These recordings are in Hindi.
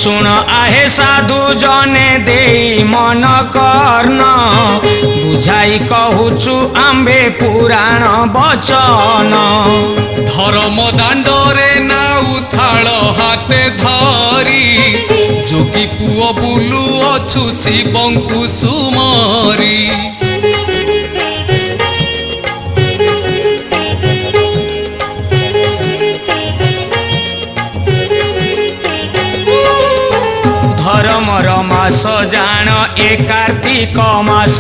शुण आहे साधु जने दे मन कर्ण बुझाई कहूचु आंबे पुराण बचन धर्म दांडरे नाउ थाल हाते धरी जोगी पुओ बुलु अछु शिवंकु सुमरी धर्मर मास जान ए कार्तिक मास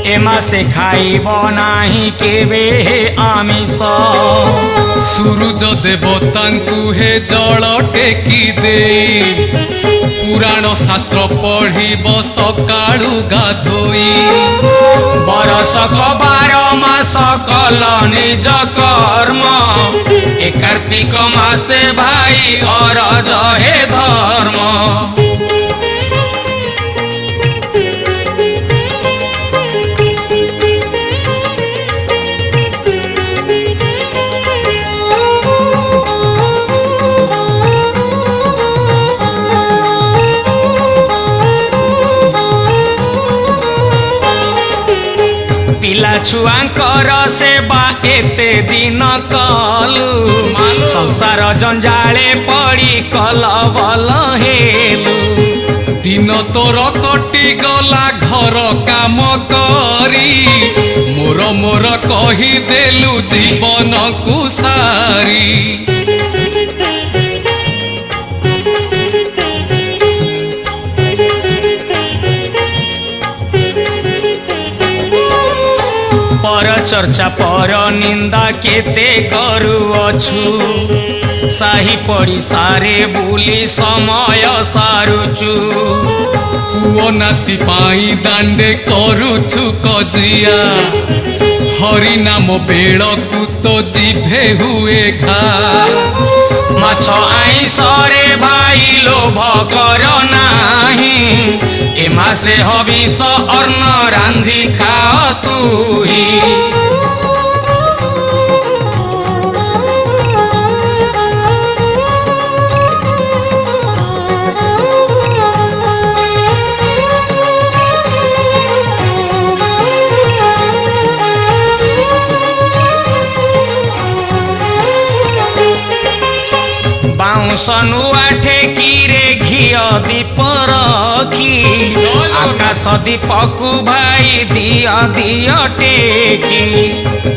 ए मासे खाइब नाही केबे आमिष सूरज देवतांकु हे जल टेकी दे पुराण शास्त्र पढ़िब सकाळु गाधोई बरसक 12 मास कल निज कर्म ए कार्तिक मासे भाई अरज हे धर्म पिला छुआंकर सेवा एते दिन कलु संसार जंजाले पड़ी कलबल हेलु दिन तोर कटि गला घर काम करी मोर मोर कही देलु जीवन को सारी पर चर्चा पर निंदा केते करूअछु साही पड़ी सारे बुली समय सारुचु पुओ नाती पाई दांडे करूछु कजिया हरि नाम बेलकु तो जिभे हुए घा माछ आईसरे भाई लोभ कर नाही ए मासे हबिष अन्न रांधि खा तुही बाउंस नुआ ठेकीरे घिया दीप रखी आकाश दीपकु भाई दिया दिया टेकी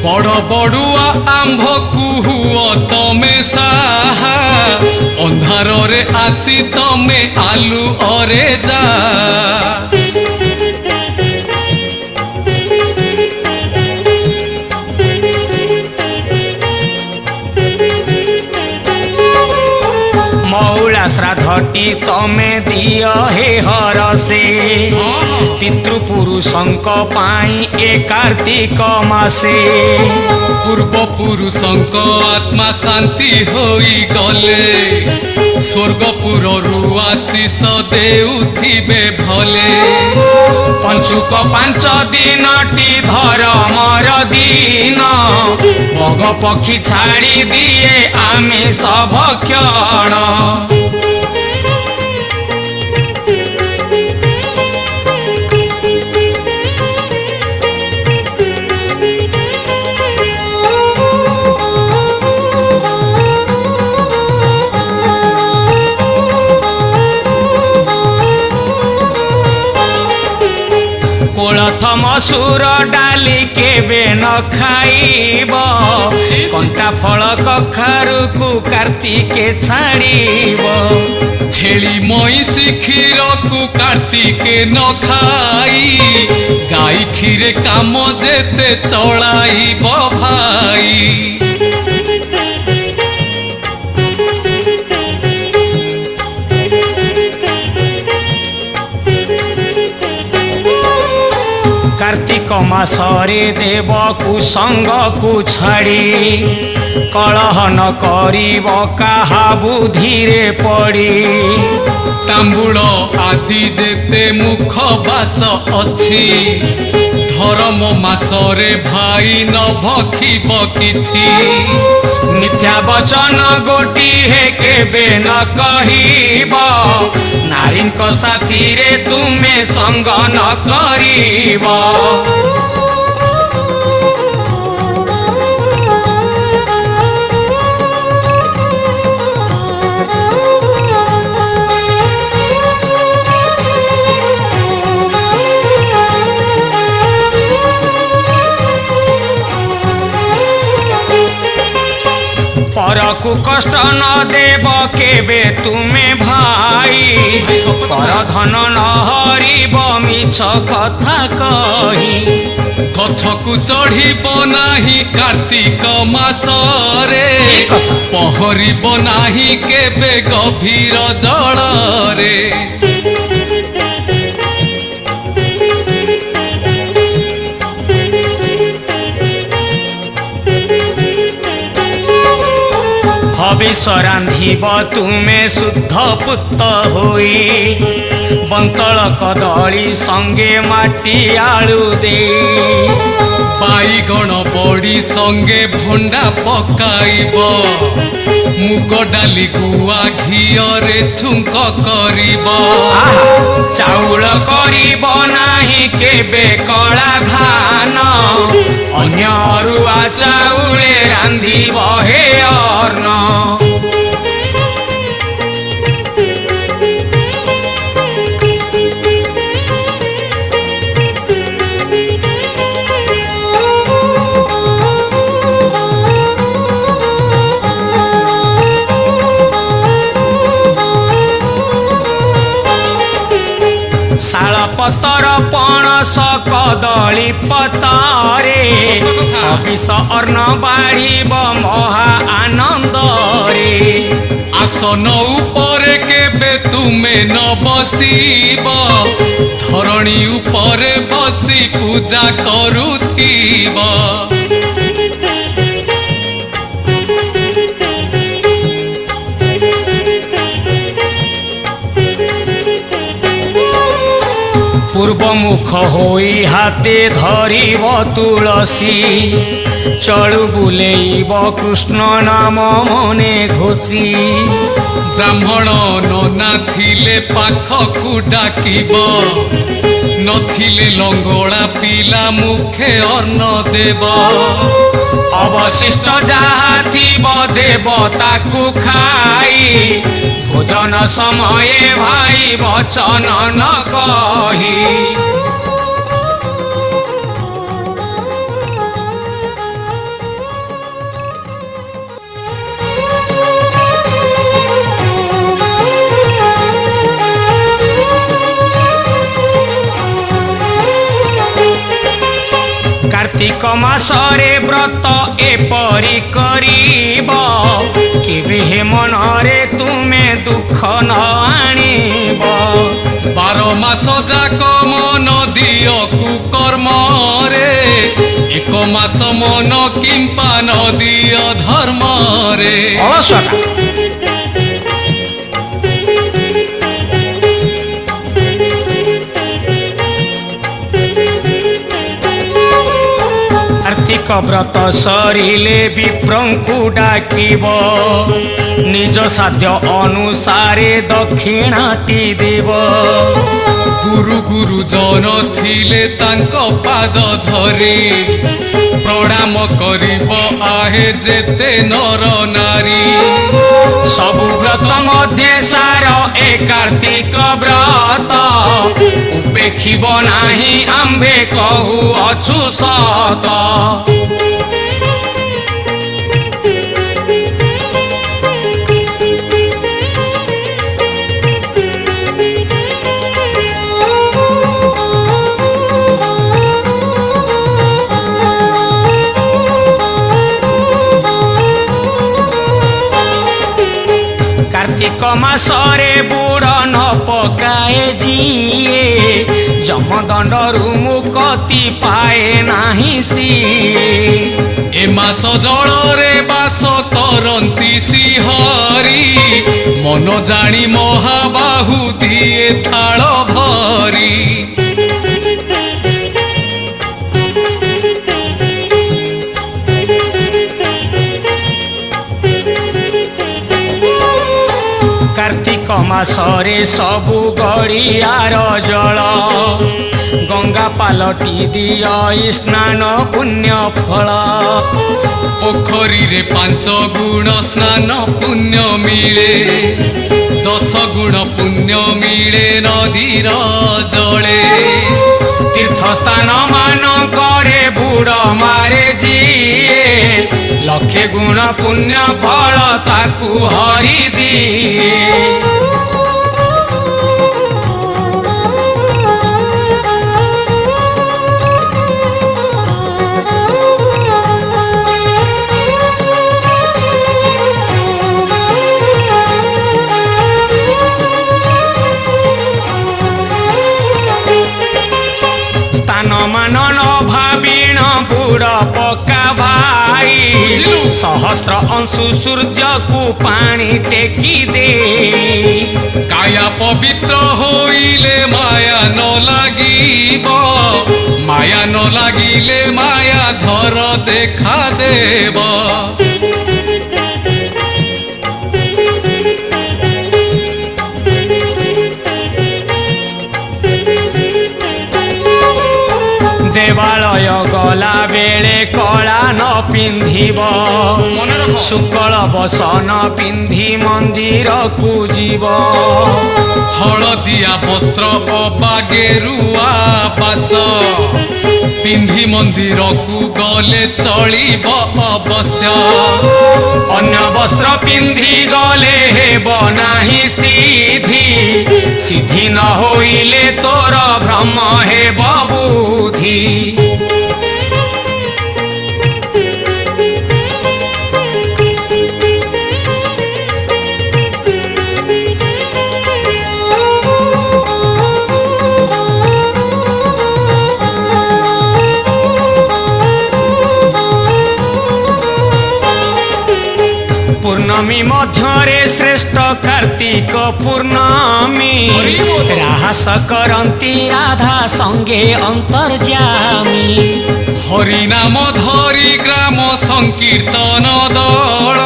बड़ बड़ुआ आंभ कुहुओ तमे साहा अंधार रे आसी तमे आलू अरे जा मौला श्राद्धटी तमे दिय हे हरसे पितृपुरुषंक पाई ए कार्तिक मासे पूर्व पुरुषंक आत्मा शांति होई गले स्वर्गपुर रु आशीष देउथिबे भले पंचुक 5 दिन टी धर्मर दिन भग पक्षी छाड़ी दिए आमिष भक्षण कोलथ मसूर डाली केबे न खाइब कंटा फल कखारु को कार्तिके छाड़ीब छेली मईसी क्षीर को कार्तिके न खाई गाई क्षीरे काम जेते चलाइब भाई कार्तिक मासरे देव कुसंग को छाड़ी कलह न करिब काहा बुधिरे पड़ी तांबूल आदि जेते मुख बास अछि धर्म मासरे भाई न भखिब किछि मिथ्या वचन गोटी हे केबे न कहिब नारी साथी रे तुमे संग न करिब परकु कष्ट न देव केबे तुमे भाई पर धन न हरिब मिछ कथा कही गछकु चढ़िब नाही कार्तिक मासरे पहरिब नाही केबे गभीर जलरे हविष रांधिब तुमे शुद्ध पुत होई बंतल कदली संगे माटी आलू दे बाईगण बड़ी संगे भंडा पकाइब मुग डाली गुआ घियरे छुंक करिब चाउल करिब नाही केबे कला धान अन्य अरुआ चाउले रांधिब हे अर्ण शाल पतर पणस कदली पतरे हविष अर्ण बाढ़िब महा आनंद रे आसन उपरे केबे तुमे न बसिब धरणी उपरे बसी पूजा करुथिब पूर्व मुख होई हाथे धरिब तुलसी चलु बुलेइब कृष्ण नाम मने घोषी ब्राह्मण नना थिले पाखकु डाकिब नथिले लंगड़ा पिला मुखे अन्न देव अवशिष्ट जहा थिब देवताकु खाई भोजन समय भाई वचन न कही कार्तिक मासरे व्रत एपरी करिब केबे हे मनरे तुमे दुख न आनिब 12 मास जाक मन दियो कुकर्म रे 1 मास मन किंपा न दियो धर्म रे कार्तिक व्रत सरिले विप्रंकु डाकिब निज साध्य अनुसारे दक्षिणाटी देव गुरु गुरुजन थिले तांको पाद धरी प्रणाम करिब आहे जेते नर नारी सबु व्रत मध्ये सार ए कार्तिक व्रत उपेक्षिब नाही आम्भे कहू अछु सत कार्तिक मासरे बुड़ न पकाए जिए यमदंडरू मुक्ति पाए नाही सिए। ए मास जलरे बास करंती श्रीहरि मन जानी महाबाहु दिए थाल भरी। कार्तिक मासरे सबु गड़ियार जल गंगा पालटी दिया स्नान पुण्य फल। पोखरी रे 5 गुण स्नान पुण्य मिले 10 गुण पुण्य मिले नदीर जले। तीर्थस्थान मान करे बुड़ मारे जिए लक्षे गुण पुण्य फल ताकू हरि दिए। मान भावीण बुड़ पका भाई सहस्र अंशु सूर्य को पानी टेकी दे। काया पवित्र होइले माया न लागिब माया न लागिले माया धर देखा देव। देवालय गला बेले कला न पिंधिब शुक्ल बसन पिंधि मंदिर को जीव। हलदिया वस्त्र अबा गेरुआ बास पिंधि मंदिर को गले चलिब अवश्य। अन्य वस्त्र पिंधि गले हेब नाही सिद्धि सिद्धि न होइले तोर भ्रम हेब बुद्धि। पूर्णमी मध्यरे श्रेष्ठ कार्तिक पूर्णमी राहस करंती राधा संगे अंतर्जामी। हरिनाम धरी ग्राम संकीर्तन दल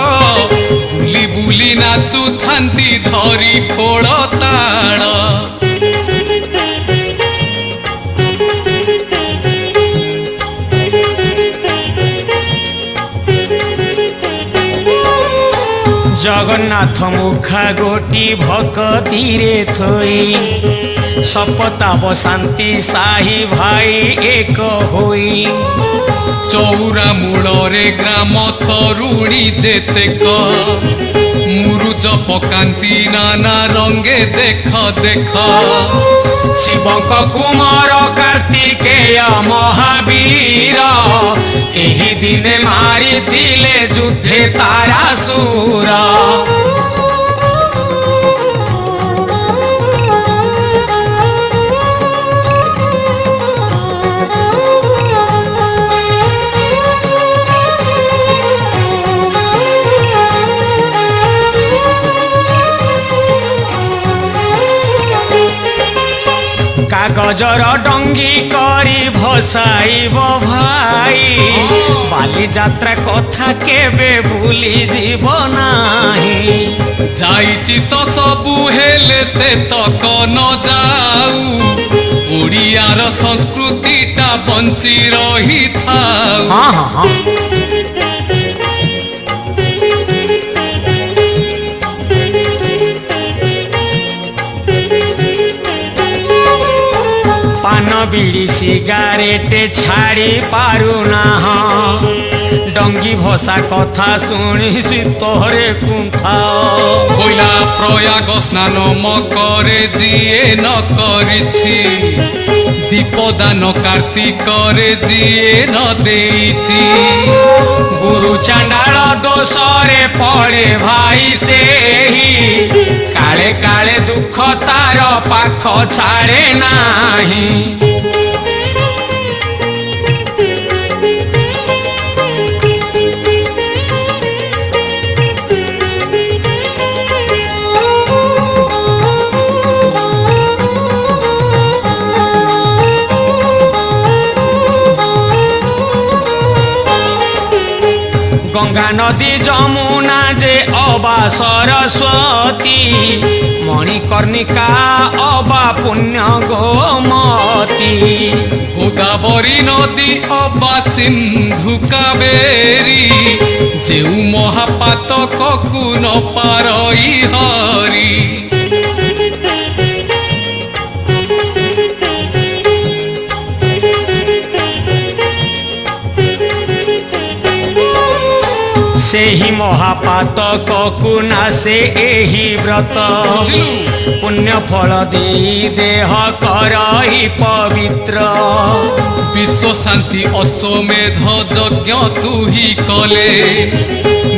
बुली बुली नाचु थांती धरी फोड़ ताल। जगन्नाथ मुखा गोटी भक्ति रे थोई सपताप शांति साही भाई एक होई। चौरा मूଳରେ ग्राम तरुणी जेतेक मुरुज पकांती नाना रंगे देख देख। शिवक कुमार कार्तिकेय महावीर एही दिने मारी थिले युद्धे तारासुर। कागजर डंगी करी भसाइब भाई बाली यात्रा कथा केबे भूली जीव नाही। जाइछि तो सबु हेले से तक न जाऊ ओडियार संस्कृतिटा बंची रही थाऊ। हाँ हाँ हाँ। पान बीड़ी सिगारेट छाड़ी पारुना डंगी भसा कथा शुणी तोहरे कुंथा। कोइला प्रयाग स्नान मकरे जिए न करिछि दीपदान कार्तिकरे जिए न देइछि। गुरु चांडाल दोषरे पड़े भाई से ही काले काले दुख तार पाख छाड़े नाही। गंगा नदी जमुना जे अबा सरस्वती, मणिकर्णिका अबा पुण्य गोमती। गोदावरी नदी अबा सिंधु कावेरी, जेउ महापातककु न पारई हरि। सेही महापातककु नासे एही व्रत, पुण्य फल देई देह करई पवित्र। विश्व शांति अश्वमेध यज्ञ तुही कले,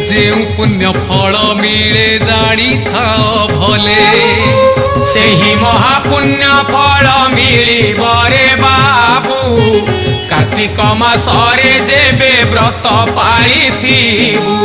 जेउ पुण्य फल मिले जानी था भले। सेही महापुण्य फल मिलिब रे बाबू, कार्तिक मासरे जेबे व्रत पाळिथिबु।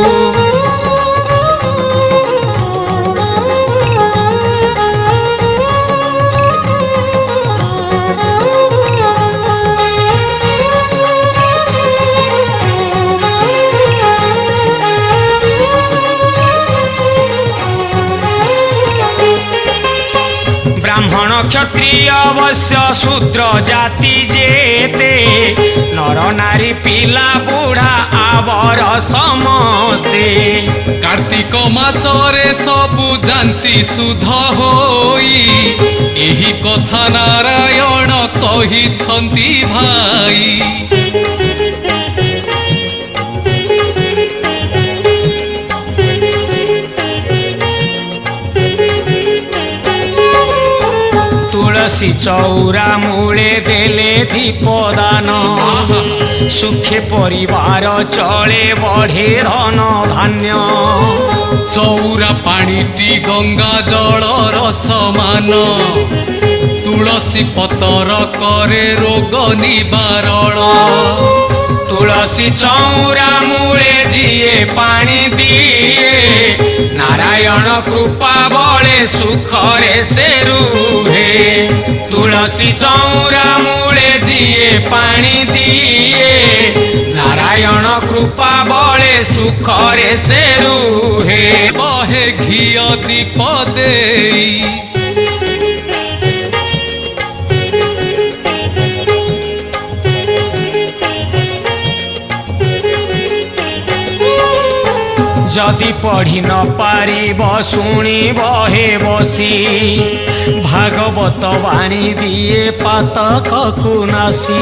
ब्राह्मण क्षत्रिय अवश्य शूद्र जाति जेते, नर नारी पिला बुढ़ा आवर समस्ते। कार्तिक मासरे सबु जानती शुद्ध होई, एही कथा नारायण कहिछंती भाई। तुलसी चौरा मूले देले दीपदान, सुखे परिवार चले बढ़े धन धान्य। चौरा पाणीटी गंगा जलर समान, तुलसी पतर करे रोग निवारण। तुलसी चौरा मूले जिए पानी दिए, नारायण कृपा बले सुखरे से रुहे। तुलसी चौरा मूले जिए पानी दिए, नारायण कृपा बले सुखरे से रुहे। बहे घिया दीप देई, जदि पढ़ी न पारिब शुणिब हे बसी, भागवत वाणी दिए पातककु नासी।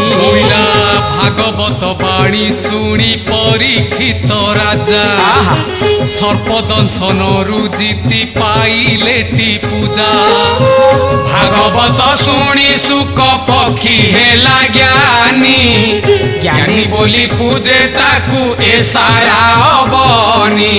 भागवत बाणी शुणी परीक्षित राजा, सर्पदंशन जीति पाइलेटी पूजा। भागवत शुणी सुख पक्षी हेला ज्ञानी, ज्ञानी बोली पूजे ताकू ए सारा अबनी।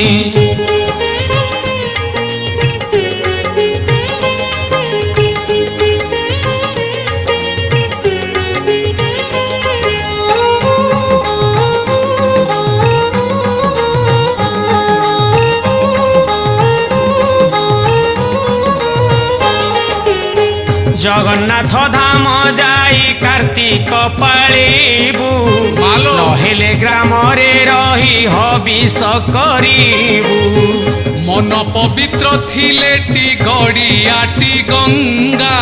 जगन्नाथ धाम जाई कार्तिक पाळिबु, नहेले ग्राम रे रही हबिष करिबु। मन पवित्र थिले टी गड़ियाटी गंगा,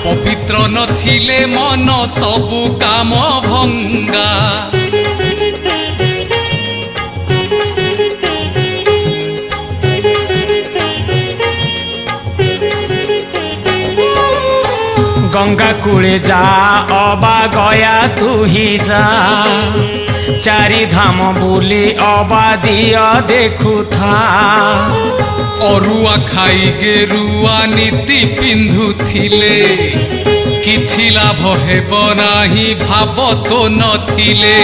पवित्र नथिले मन सबु काम भंगा। गंगा कूले जा अबा गया तू ही जा, चारि धाम बुली अबा दिया देखु था। अरुआ खाई गेरुआ नीति पिंधुथिले, किछि लाभ हेब नाही भाव तो नथिले।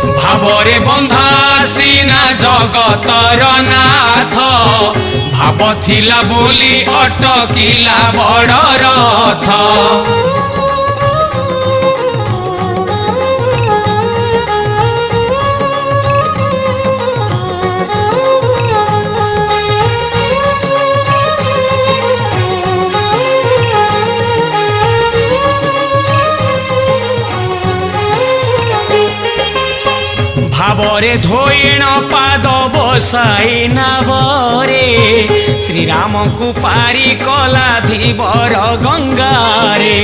भावरे बंधा सीना जगतर नाथ, ଭାବ ଥିଲା ବୋଲି ଅଟକିଲା ବଡ଼ ରଥ। ଭାବରେ ଧୋଇଣ ପାଦ ବସାଇ ନାବରେ ଶ୍ରୀରାମଙ୍କୁ ପାରି କଲା ଧୀବର ଗଙ୍ଗାରେ।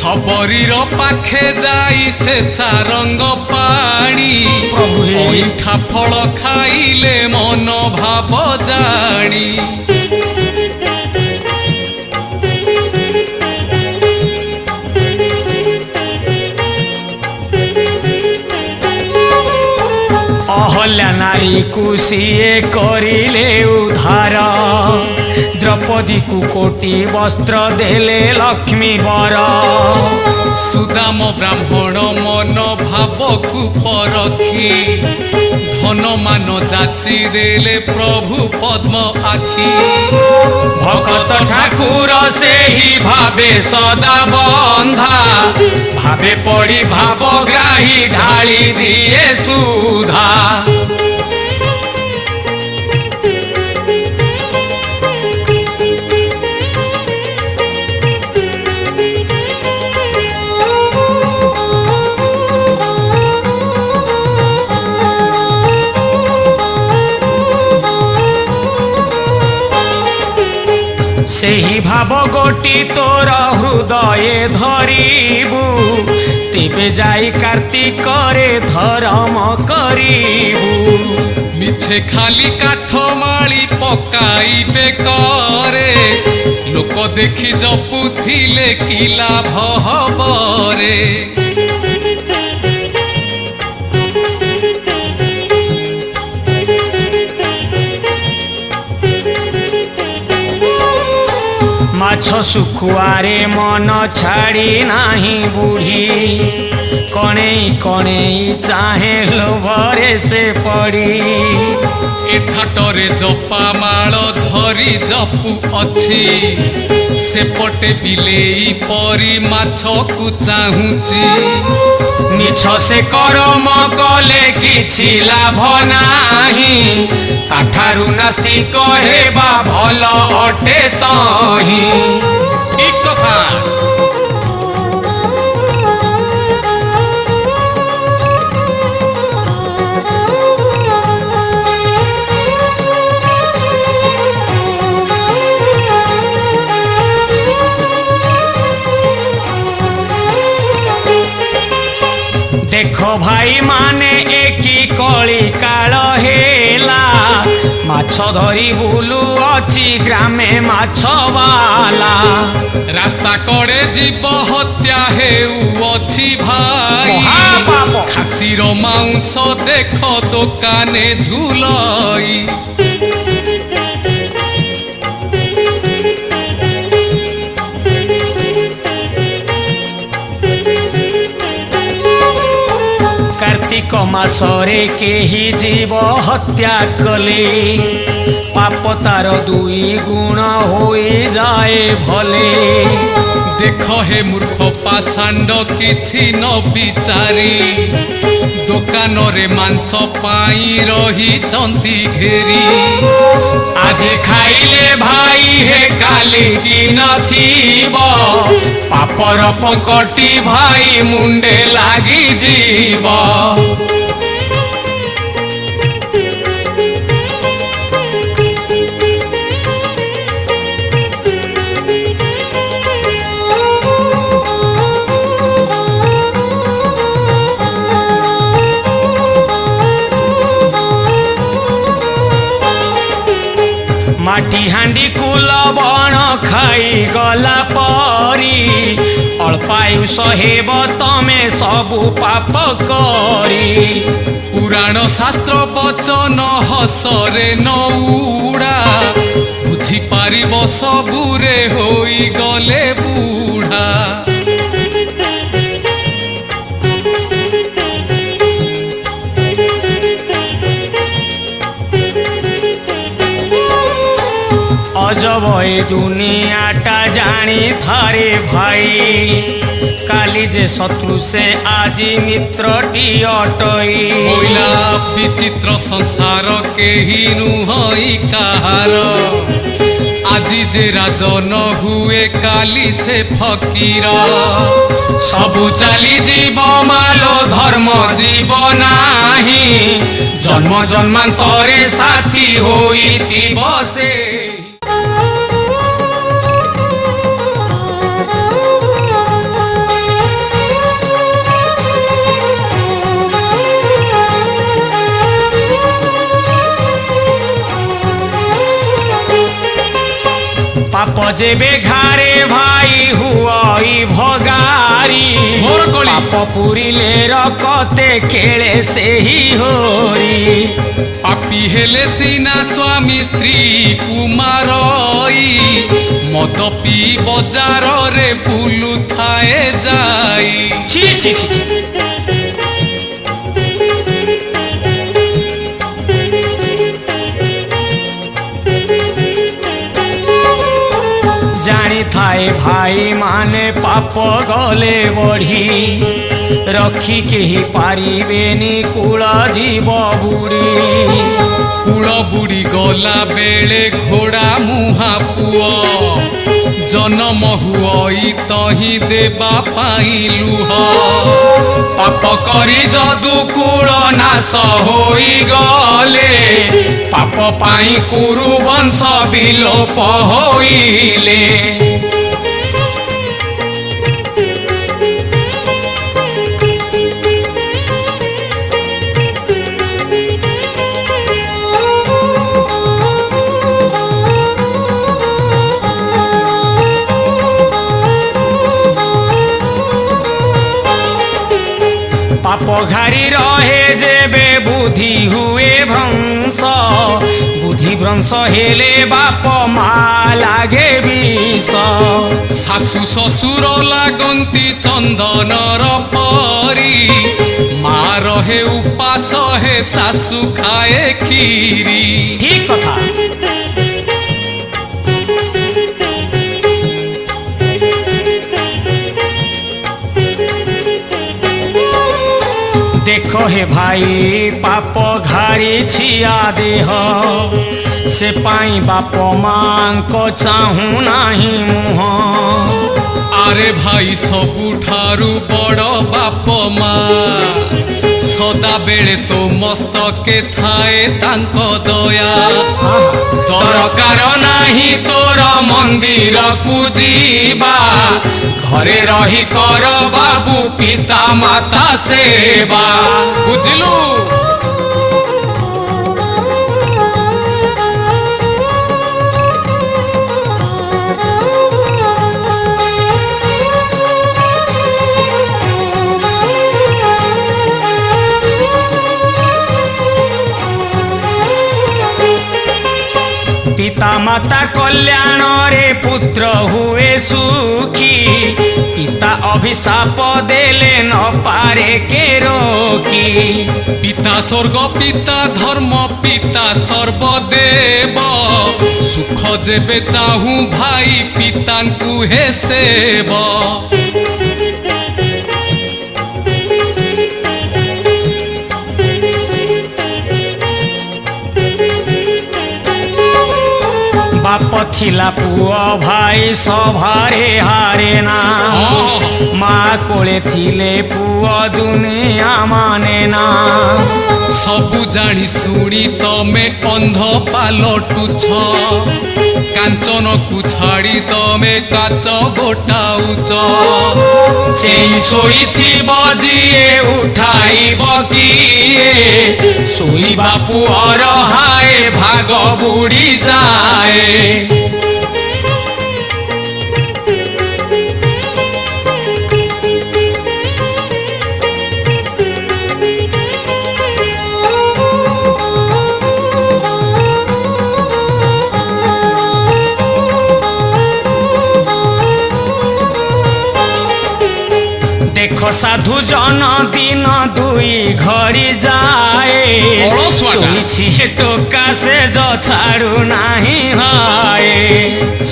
ସବରୀର ପାଖେ ଯାଇ ସେ ସାରଙ୍ଗ ପାଣି ଅଇଁଠା ଫଳ ଖାଇଲେ ମନ ଭାବ ଜାଣି। ଅହଲ୍ୟା ନାରୀକୁ ସିଏ କରିଲେ ଉଦ୍ଧାର, ଦ୍ରୌପଦୀକୁ କୋଟି ବସ୍ତ୍ର ଦେଲେ ଲକ୍ଷ୍ମୀ ବର। ସୁଦାମ ବ୍ରାହ୍ମଣ ମନ ଭାବକୁ ପରଖି ଧନ ମାନ ଯାଚି ଦେଲେ ପ୍ରଭୁ ପଦ୍ମ ଆଖି। ଭକତ ଠାକୁର ସେହି ଭାବେ ସଦା ବନ୍ଧା, ଭାବେ ପଡ଼ି ଭାବ ଗ୍ରାହୀ ଢାଳି ଦିଏ ସୁଧା। ସେହି ଭାବ ଗୋଟି ତୋର ହୃଦଏ ଧରିବୁ, ତେବେ ଯାଇ କାର୍ତ୍ତିକରେ ଧରମ କରିବୁ। ମିଛେ ଖାଲି କାଠ ମାଳି ପକାଇବେ କରେ, ଲୋକ ଦେଖି ଜପୁଥିଲେ କି ଲାଭ ହବରେ। ମାଛ ଶୁଖୁଆରେ ମନ ଛାଡ଼ି ନାହିଁ ବୁଢ଼ୀ, କଣେଇ କଣେଇ ଚାହେଁ ଲୋଭରେ ସେ ପଡ଼ି। ଏଠାଟରେ ଜପା ମାଳ ଧରି ଜପୁ ଅଛି, ସେପଟେ ବିଲେଇ ପରି ମାଛକୁ ଚାହୁଁଛି। ମିଛ ସେ କରମ କଲେ କିଛି ଲାଭ ନାହିଁ, ତାଠାରୁ ନାସ୍ତିକ ହେବା ଭଲ ଅଟେ ତହିଁ। ଠିକ୍ କଥା। देख भाई माने एकी कली काल हेला, माछ धरी बुलु अछि ग्रामे माछवाला। रास्ता कड़े जीव हत्या हेउअछि भाई, महापाप। खासीर मांस देख दोकाने झुलई। कार्तिक मासरे केही जीव हत्या कले, पाप तार दुई गुण होई जाए भले। देख हे मूर्ख पाषांड किछि न बिचारी, दोकान रे मांस पाई रही चंदी घेरी। आज खाइले भाई हे काली की नथिब, पापर पंकटी भाई मुंडे लागी जीव। माटी हांडी कुल बण खाई गला परी, अल्पायुष हेब तमे सबु पाप करी। पुराण शास्त्र वचन हसरे नउड़ा, बुझी पारिब सबुरे होई गले बूढ़ा। अजब ए दुनियाटा जानी थारे भाई काली जे शत्रु से आजी मित्रटी अटई कोइला विचित्र संसार केही नुहई काहार আজি যে রাজন হুয়ে কালি সে ফকির सबु चाली जीव मालो धर्म जीव नाही जन्म जन्मांतरे साथी होइति बसे पाप जेबे घारे भाई हुई भगारी मोर कोली। पाप पुरिले रकते खेले से ही होरी पापी हेले सीना स्वामी स्त्री कुमारई मद पी बजार रे बुलु थाए जाई छी छी छी छी। जानी थाए भाई माने पाप गले बढ़ी रखी केही पारिबेनी कुल जीव बुड़ी कूल बुड़ी गला बेले घोड़ा मुहा पुओ जन्म हुई तही देबा पाई लुह पाप करी जदु कुल नाश होई गले पाप पाई कुरु वंश विलोप होइले पाप घारी रहे जेबे बुद्धि हुए भ्रंश बुद्धि भ्रंश हेले बाप मा लागे विष शाशु शशुर लागंती चंदनर परी मा रहे उपास हे शाशु खाए खीरी ठीक कथा देखो हे भाई पाप घारी छिया देह से पाई बाप मां को चाहू नाही मुह आरे भाई सबुठारु बड़ बाप मा सदा बेले तो मस्तके थाए तांको दया दरकार नाही तोर मंदिर को जीवा घरे रही कर बाबू पिता माता सेवा बुझलु पिता माता कल्याण रे पुत्र हुए सुखी पिता अभिशाप देले न पारे के रोकी पिता स्वर्ग पिता धर्म पिता सर्वदेव सुख जेबे चाहू भाई पितांकु हे सेव बाप थिला पुआ भाई सभारे हारे ना माँ कोले थिले पुआ दुनिया माने ना सबु जानी सुनी तमे अंध पालटुछ कांचन को छाड़ी तमे काच गोटाउच चेई शोइथिब जिए उठाइब किए शोइबा पुअर हाय भाग बुड़ी जाए देख ସାଧୁ ଜନ ଦିନ ଦୁଇ ଘଡ଼ି ଯାଏ ଅଳସୁଆଟା। ଶୁଣିଛି ଟୋକା ସେ ଛାଡ଼ୁ ନାହିଁ ହାଏ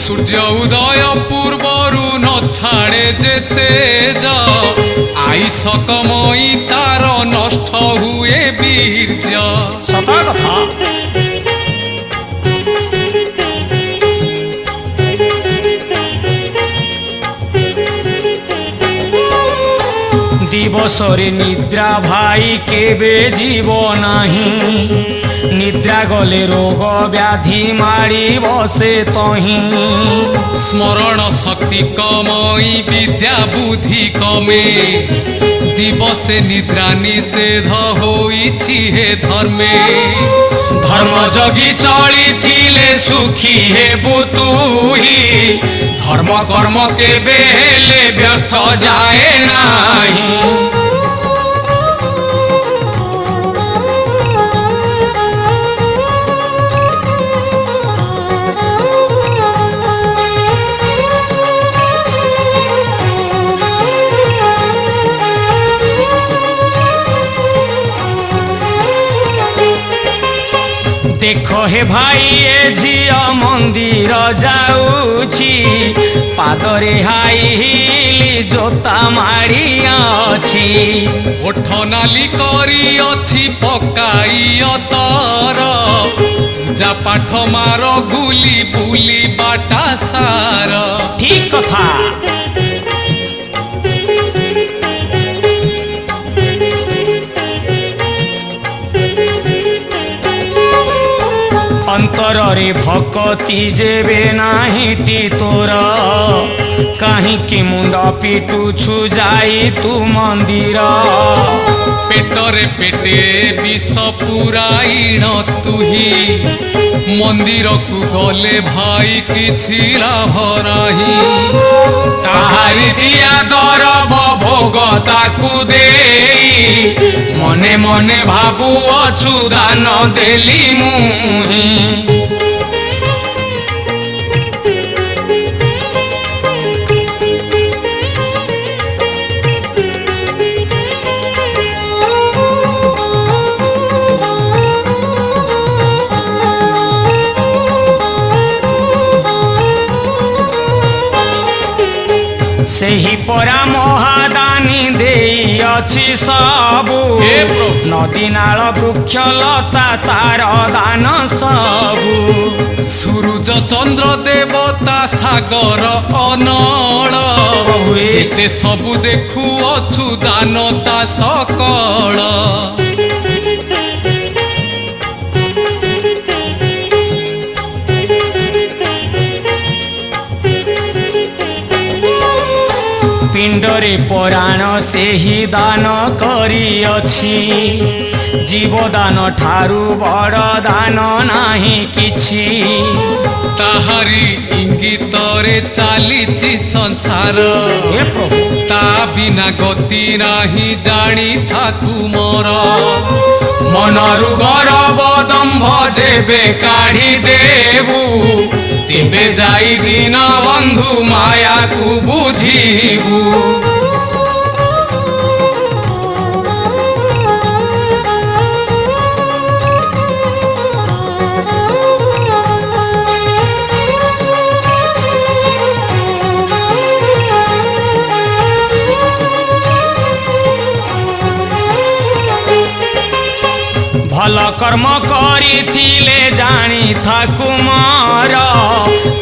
ସୂର୍ଯ୍ୟ ଉଦୟ ପୂର୍ବରୁ ନ ଛାଡ଼େ ଯେ ସେ ଆଇସ କମଇ ତାର ନଷ୍ଟ ହୁଏ ବୀର୍ଯ୍ୟ। ସତ କଥା। ଦିବସରେ ନିଦ୍ରା ଭାଇ କେବେ ଯିବ ନାହିଁ ନିଦ୍ରା ଗଲେ ରୋଗ ବ୍ୟାଧି ମାଡ଼ି ବସେ ତହିଁ ସ୍ମରଣ ଶକ୍ତି କମଇ ବିଦ୍ୟା ବୁଦ୍ଧି କମେ ଦିବସେ ନିଦ୍ରା ନିଷେଧ ହୋଇଛି ହେ ଧର୍ମେ। ଧର୍ମ ଜଗି ଚଳିଥିଲେ ସୁଖୀ ହେବୁ ତୁହି ଧର୍ମ କର୍ମ କେବେ ହେଲେ ବ୍ୟର୍ଥ ଯାଏ ନାହିଁ। ଦେଖ ହେ ଭାଇ ଏ ଝିଅ ମନ୍ଦିର ଯାଉଛି ପାଦରେ ହାଇ ହିଲି ଜୋତା ମାଡ଼ି ଅଛି ଓଠ ନାଲି କରି ଅଛି ପକାଇ ଅତର ପୂଜା ପାଠ ମାର ଗୁଲି ବୁଲି ବାଟା ସାର। ଠିକ କଥା। ଅନ୍ତରରେ ଭକତି ଯେବେ ନାହିଁଟି ତୋର କାହିଁକି ମୁଣ୍ଡ ପିଟୁଛୁ ଯାଇ ତୁ ମନ୍ଦିର ପେଟରେ ପେଟେ ବିଷ ପୁରାଇଣ ତୁହି ମନ୍ଦିରକୁ ଗଲେ ଭାଇ କିଛି ଲାଭ ନାହିଁ। ତାହାରି ଦିଆ ଦରବ ଭୋଗ ତାକୁ ଦେଇ ମନେ ମନେ ଭାବୁଅଛୁ ଦାନ ଦେଲି ମୁହିଁ ସେହି ପରା ମହାଦାନୀ ଦେଇଅଛି ସବୁ ନଦୀ ନାଳ ବୃକ୍ଷ ଲତା ତାର ଦାନ ସବୁ ସୂରୁଜ ଚନ୍ଦ୍ର ଦେବତା ସାଗର ଅନଳ ଯେତେ ସବୁ ଦେଖୁଅଛୁ ଦାନ ତା ସକଳ। ପିଣ୍ଡରେ ପରାଣ ସେହି ଦାନ କରିଅଛି ଜୀବଦାନ ଠାରୁ ବଡ଼ ଦାନ ନାହିଁ କିଛି ତାହାରି ଇଙ୍ଗିତରେ ଚାଲିଛି ସଂସାର ତା ବିନା ଗତି ନାହିଁ ଜାଣି ଥାକୁ ମୋର ମନରୁ ଗରବ ଦମ୍ଭ ଯେବେ କାଢ଼ି ଦେବୁ ତେବେ ଯାଇ ଦିନ ବନ୍ଧୁ ମାୟାକୁ ବୁଝିବୁ। ଭଲ କର୍ମ କରିଥିଲେ ଜାଣି ଥାକୁ ମୋର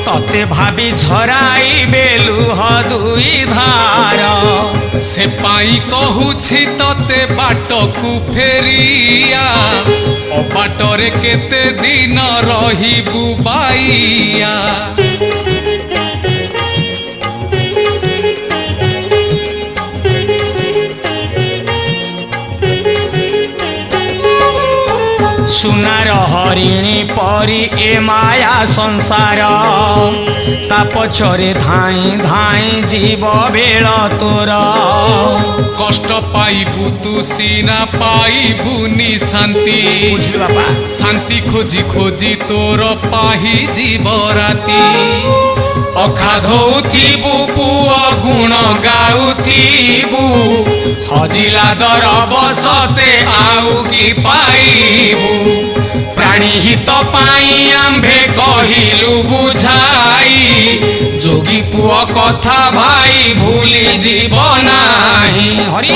ତତେ ଭାବି ଝରାଇବେ ଲୁହ ଦୁଇ ଧାର ସେ ପାଇଁ କହୁଛି ତତେ ବାଟକୁ ଫେରିଆ ଅବାଟରେ କେତେ ଦିନ ରହିବୁ ବାଇଆ। ସୁନାର ହରିଣୀ ପରି ଏ ମାୟା ସଂସାର ତା ପଛରେ ଧାଇଁ ଧାଇଁ ଯିବ ବେଳ ତୋର କଷ୍ଟ ପାଇବୁ ତୁ ସିନା ପାଇବୁନି ଶାନ୍ତି ବାପା ଶାନ୍ତି ଖୋଜି ଖୋଜି ତୋର ପାହି ଯିବ ରାତି ଅଖା ଧୋଉଥିବୁ ପୁଅ ଗୁଣ ଗାଉଥିବୁ ହଜିଲା ଦର ବସତେ ଆଉ କି ପାଇବୁ ପ୍ରାଣୀ ହିତ ପାଇଁ ଆମ୍ଭେ କହିଲୁ ବୁଝାଇ ଯୋଗୀ ପୁଅ କଥା ଭାଇ ଭୁଲି ଯିବ ନାହିଁ। ହରି